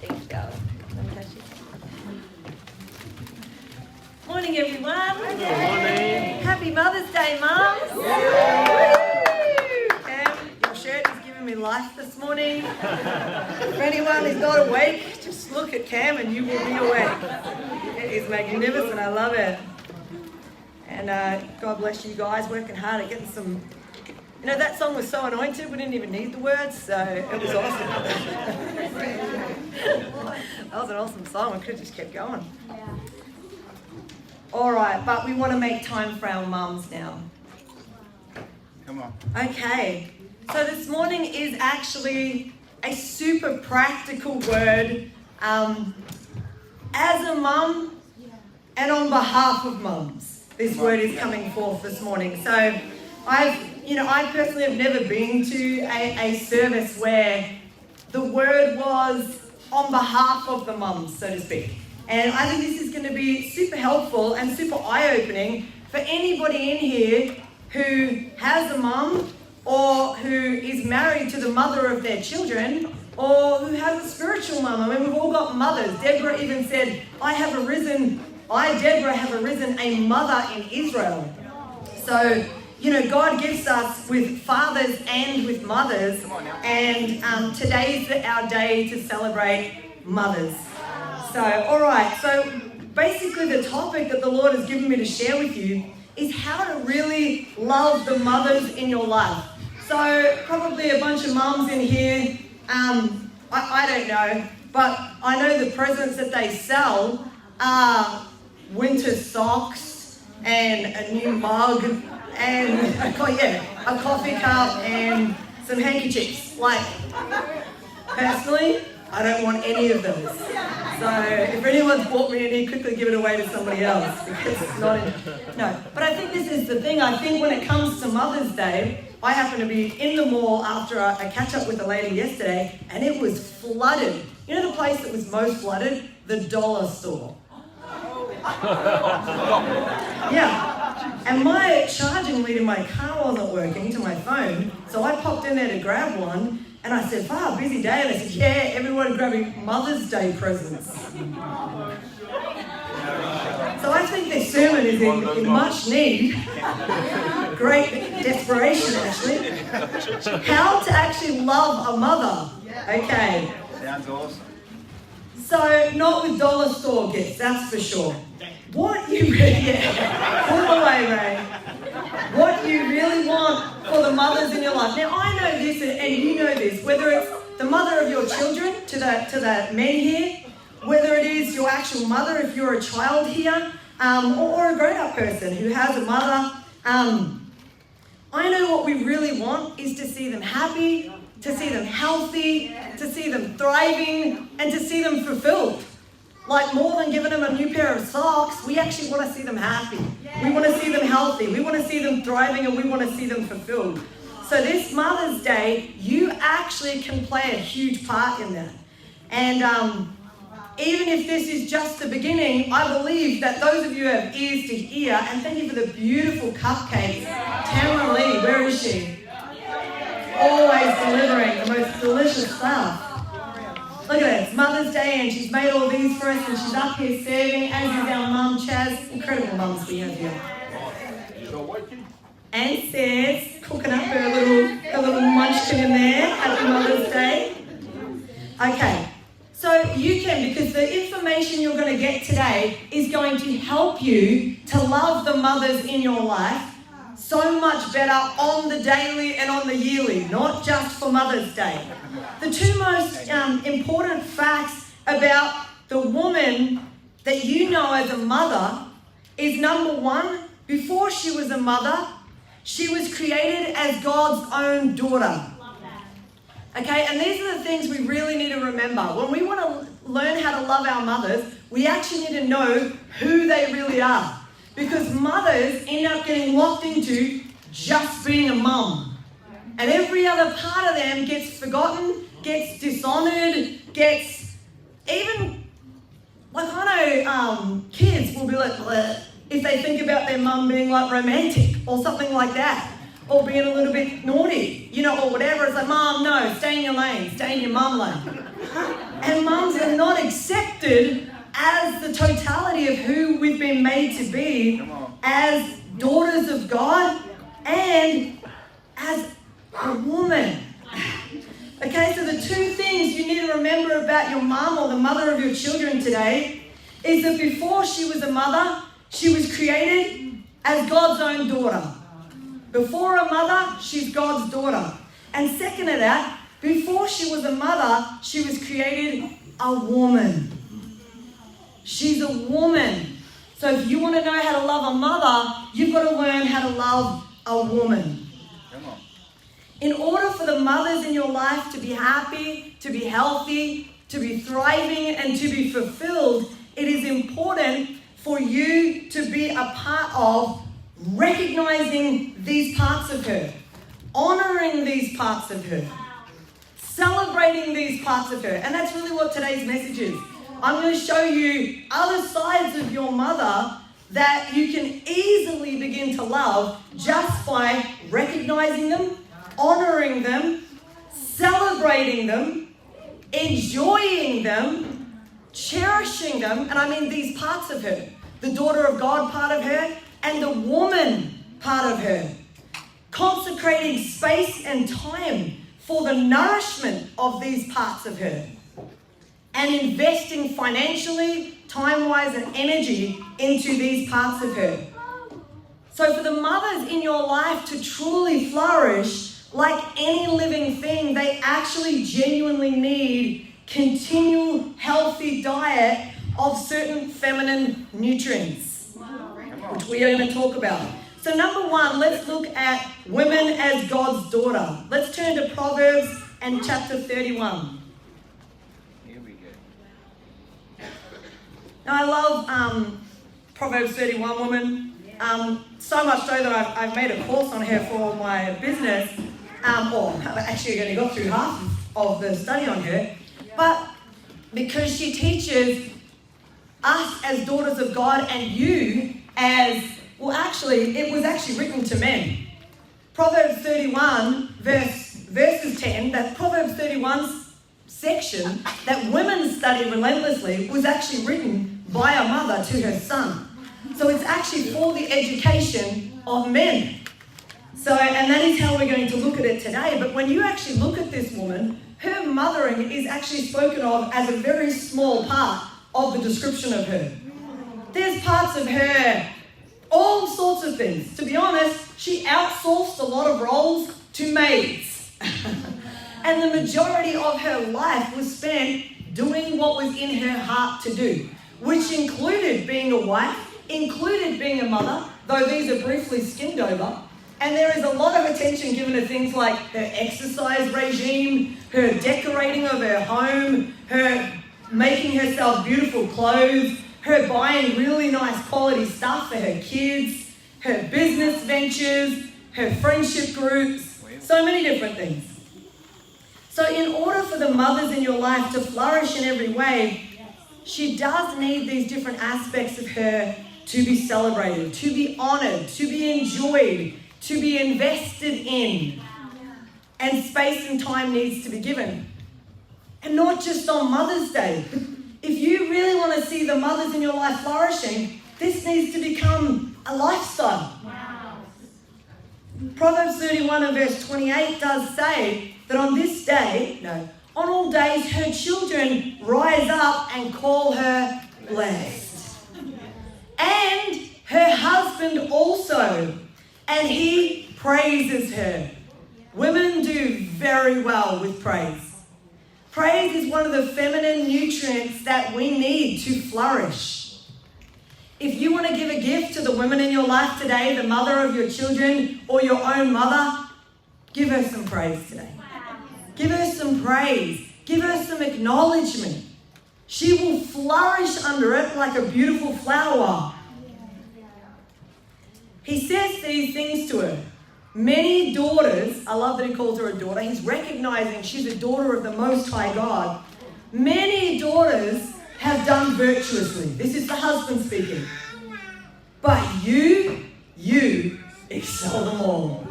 Thanks, guys. Morning, everyone. Good morning. Happy Mother's Day, Mums. Cam, your shirt is giving me life this morning. If anyone is not awake, just look at Cam and you will be awake. It is magnificent. I love it. And God bless you guys working hard at getting some. You know, that song was so anointed, we didn't even need the words, so it was awesome. That was an awesome song, we could have just kept going. All right, but we want to make time for our mums now. Come on. Okay, so this morning is actually a super practical word as a mum and on behalf of mums. This word is coming forth this morning. So I personally have never been to a service where the word was on behalf of the mums, so to speak. And I think this is going to be super helpful and super eye-opening for anybody in here who has a mum or who is married to the mother of their children or who has a spiritual mum. I mean, we've all got mothers. Deborah even said, I, Deborah, have arisen a mother in Israel. So, God gifts us with fathers and with mothers, and today's our day to celebrate mothers. So, all right, so basically the topic that the Lord has given me to share with you is how to really love the mothers in your life. So, probably a bunch of mums in here, I don't know, but I know the presents that they sell are winter socks and a new mug and a coffee cup and some handkerchiefs. Like, personally, I don't want any of those. So if anyone's bought me any, quickly give it away to somebody else because it's not no. But I think this is the thing. I think when it comes to Mother's Day, I happen to be in the mall after I catch up with a lady yesterday, and it was flooded. You know the place that was most flooded? The dollar store. Yeah. And my charging lead in my car wasn't working to my phone, so I popped in there to grab one, and I said, wow, busy day. And they said, yeah, everyone grabbing Mother's Day presents. So I think this sermon is in much need. Great desperation, actually. How to actually love a mother. Okay. Sounds awesome. So, not with dollar store gifts, that's for sure. What you really, put it away, Ray. What you really want for the mothers in your life. Now, I know this, and you know this, whether it's the mother of your children, to the men here, whether it is your actual mother, if you're a child here, or a grown-up person who has a mother. I know what we really want is to see them happy, to see them healthy, to see them thriving, and to see them fulfilled. Like more than giving them a new pair of socks, we actually want to see them happy. We want to see them healthy. We want to see them thriving, and we want to see them fulfilled. So this Mother's Day, you actually can play a huge part in that. And even if this is just the beginning, I believe that those of you who have ears to hear, and thank you for the beautiful cupcakes. Tamara Lee, where is she? Always delivering the most delicious stuff. Look at it, it's Mother's Day and she's made all these for us and she's up here serving, as is our mum, Chaz. Incredible mums we have here. And Sarah's cooking up her little munchkin in there. Happy Mother's Day. Okay, so you can, because the information you're going to get today is going to help you to love the mothers in your life so much better on the daily and on the yearly, not just for Mother's Day. The two most important facts about the woman that you know as a mother is, number one, before she was a mother, she was created as God's own daughter. Okay, and these are the things we really need to remember. When we want to learn how to love our mothers, we actually need to know who they really are. Because mothers end up getting locked into just being a mum. And every other part of them gets forgotten, gets dishonored, gets even, like I know kids will be like, bleh, if they think about their mum being like romantic or something like that. or being a little bit naughty, or whatever. It's like, Mom, no, stay in your lane, stay in your mum lane. And mums are not accepted as the totality of who we've been made to be as daughters of God and as a woman. Okay, so the two things you need to remember about your mum or the mother of your children today is that before she was a mother, she was created as God's own daughter. Before a mother, she's God's daughter. And second to that, before she was a mother, she was created a woman. She's a woman. So if you want to know how to love a mother, you've got to learn how to love a woman. Come on. In order for the mothers in your life to be happy, to be healthy, to be thriving, and to be fulfilled, it is important for you to be a part of recognizing these parts of her, honoring these parts of her, celebrating these parts of her. And that's really what today's message is. I'm going to show you other sides of your mother that you can easily begin to love just by recognizing them, honoring them, celebrating them, enjoying them, cherishing them. And I mean these parts of her, the daughter of God part of her and the woman part of her. Consecrating space and time for the nourishment of these parts of her. And investing financially, time-wise, and energy into these parts of her. So for the mothers in your life to truly flourish, like any living thing, they actually genuinely need continual healthy diet of certain feminine nutrients, which we don't even talk about. So number one, let's look at women as God's daughter. Let's turn to Proverbs and chapter 31. Now, I love Proverbs 31 woman, so much so that I've made a course on her for my business, or actually only got through half of the study on her, but because she teaches us as daughters of God and you as, well actually, it was actually written to men. Proverbs 31 verses 10, that Proverbs 31 section that women study relentlessly was actually written by a mother to her son. So it's actually for the education of men. So, and that is how we're going to look at it today. But when you actually look at this woman, her mothering is actually spoken of as a very small part of the description of her. There's parts of her, all sorts of things. To be honest, she outsourced a lot of roles to maids. And the majority of her life was spent doing what was in her heart to do, which included being a wife, included being a mother, though these are briefly skimmed over. And there is a lot of attention given to things like her exercise regime, her decorating of her home, her making herself beautiful clothes, her buying really nice quality stuff for her kids, her business ventures, her friendship groups, so many different things. So in order for the mothers in your life to flourish in every way, she does need these different aspects of her to be celebrated, to be honored, to be enjoyed, to be invested in. And space and time needs to be given. And not just on Mother's Day. If you really want to see the mothers in your life flourishing, this needs to become a lifestyle. Proverbs 31 and verse 28 does say that on this day, on all days, her children rise up and call her blessed. And her husband also, and he praises her. Women do very well with praise. Praise is one of the feminine nutrients that we need to flourish. If you want to give a gift to the women in your life today, the mother of your children or your own mother, give her some praise today. Give her some praise. Give her some acknowledgement. She will flourish under it like a beautiful flower. He says these things to her. Many daughters, I love that he calls her a daughter. He's recognizing she's a daughter of the Most High God. Many daughters have done virtuously. This is the husband speaking. But you excel them all.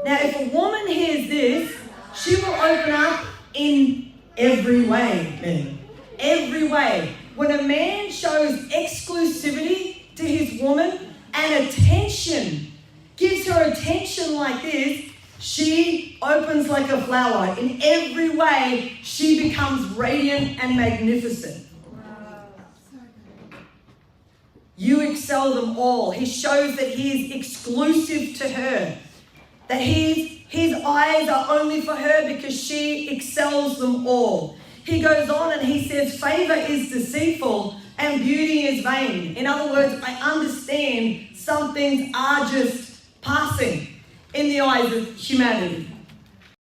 Now, if a woman hears this, she will open up in every way, men. Every way. When a man shows exclusivity to his woman and attention, gives her attention like this, she opens like a flower. In every way, she becomes radiant and magnificent. You excel them all. He shows that he is exclusive to her. That his eyes are only for her because she excels them all. He goes on and he says, favor is deceitful and beauty is vain. In other words, I understand some things are just passing in the eyes of humanity.